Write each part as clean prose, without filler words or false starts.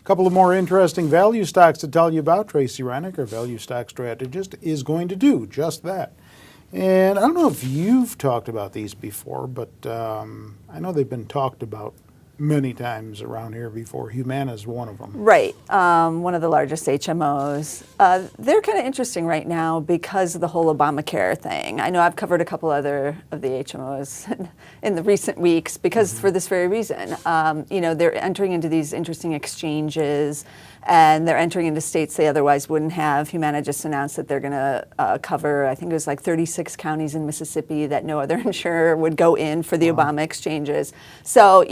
A couple of more interesting value stocks to tell you about. Tracey Ryniec, our value stock strategist, is going to do just that. And I don't know if you've talked about these before, but I know they've been talked about many times around here before. Humana is one of them. Right, one of the largest HMOs. They're kind of interesting right now because of the whole Obamacare thing. I know I've covered a couple other of the HMOs in the recent weeks because for this very reason. They're entering into these interesting exchanges, and they're entering into states they otherwise wouldn't have. Humana just announced that they're going to cover, I think it was like 36 counties in Mississippi that no other insurer would go in for the Obama exchanges. So,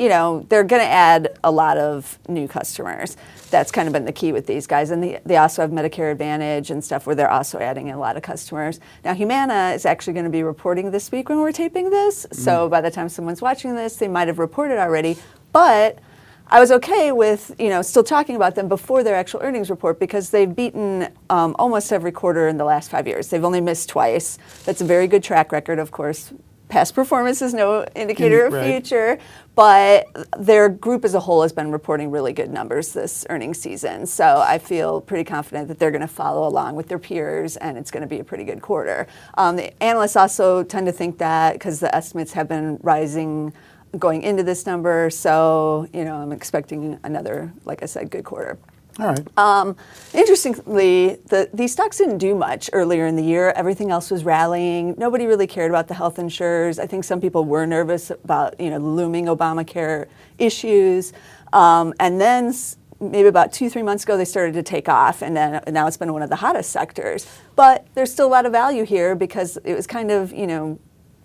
they're going to add a lot of new customers. That's kind of been the key with these guys. And they also have Medicare Advantage and stuff where they're also adding a lot of customers. Now, Humana is actually going to be reporting this week when we're taping this. So by the time someone's watching this, they might have reported already. But I was okay with, still talking about them before their actual earnings report because they've beaten almost every quarter in the last 5 years. They've only missed twice. That's a very good track record, of course. Past performance is no indicator of future, but their group as a whole has been reporting really good numbers this earnings season. So I feel pretty confident that they're going to follow along with their peers, and it's going to be a pretty good quarter. The analysts also tend to think that because the estimates have been rising going into this number. So, I'm expecting another, like I said, good quarter. All right. Interestingly, these stocks didn't do much earlier in the year. Everything else was rallying. Nobody really cared about the health insurers. I think some people were nervous about, looming Obamacare issues. And then maybe about 2-3 months ago, they started to take off, and then now it's been one of the hottest sectors. But there's still a lot of value here because it was kind of,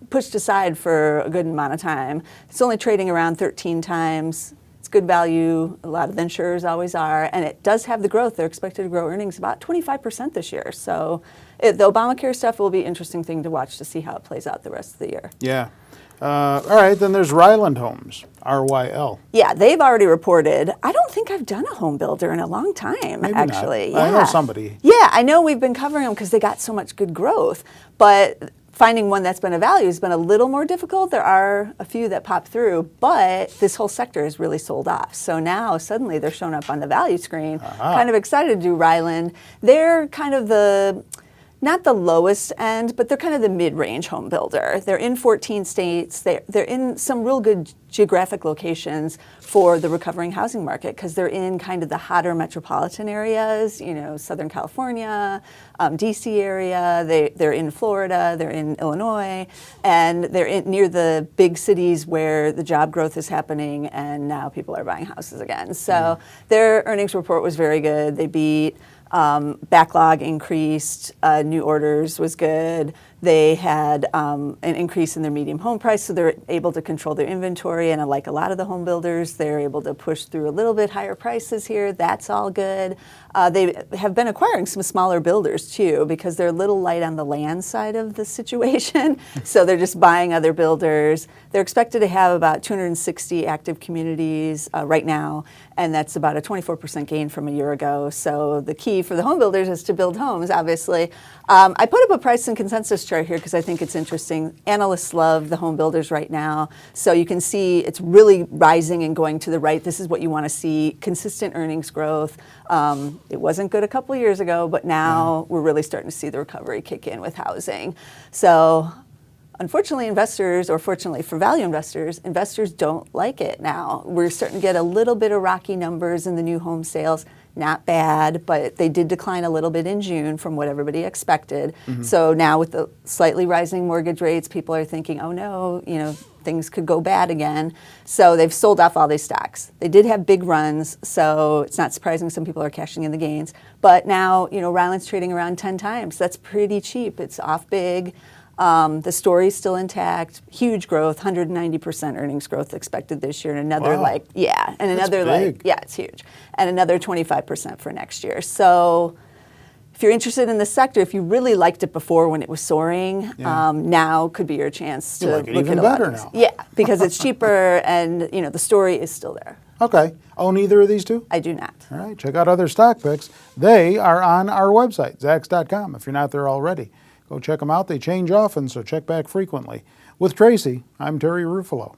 pushed aside for a good amount of time. It's only trading around 13 times. It's good value. A lot of the insurers always are. And it does have the growth. They're expected to grow earnings about 25% this year. So the Obamacare stuff will be an interesting thing to watch to see how it plays out the rest of the year. Yeah. All right, then there's Ryland Homes, RYL. Yeah, they've already reported. I don't think I've done a home builder in a long time, Maybe actually. Not. Yeah. I know somebody. Yeah, I know we've been covering them because they got so much good growth. But finding one that's been a value has been a little more difficult. There are a few that pop through, but this whole sector is really sold off. So now suddenly they're showing up on the value screen. Kind of excited to do Ryland. They're kind of not the lowest end, but they're kind of the mid-range home builder. They're in 14 states. They're in some real good geographic locations for the recovering housing market because they're in kind of the hotter metropolitan areas, Southern California, DC area. They're in Florida, they're in Illinois, and they're near the big cities where the job growth is happening and now people are buying houses again. So their earnings report was very good. They beat. Backlog increased, new orders was good. They had an increase in their medium home price, so they're able to control their inventory. And like a lot of the home builders, they're able to push through a little bit higher prices here. That's all good. They have been acquiring some smaller builders too, because they're a little light on the land side of the situation. So they're just buying other builders. They're expected to have about 260 active communities right now, and that's about a 24% gain from a year ago. So the key for the home builders is to build homes, obviously. I put up a price and consensus chart here because I think it's interesting. Analysts love the home builders right now. So you can see it's really rising and going to the right. This is what you want to see, consistent earnings growth. It wasn't good a couple of years ago, but now we're really starting to see the recovery kick in with housing. So unfortunately, investors, or fortunately for value investors don't like it now. We're starting to get a little bit of rocky numbers in the new home sales. Not bad, but they did decline a little bit in June from what everybody expected. So now with the slightly rising mortgage rates, people are thinking, oh no, things could go bad again. So they've sold off all these stocks. They did have big runs, so it's not surprising some people are cashing in the gains. But now, Ryland's trading around 10 times. That's pretty cheap. It's off big. The story's still intact. Huge growth, 190% earnings growth expected this year, and another it's huge, and another 25% for next year. So if you're interested in this sector, if you really liked it before when it was soaring, now could be your chance to look at it better now. Yeah, because it's cheaper, and the story is still there. Okay. Own either of these two? I do not. All right. Check out other stock picks. They are on our website, Zacks.com. If you're not there already, go check them out. They change often, so check back frequently. With Tracey, I'm Terry Ruffalo.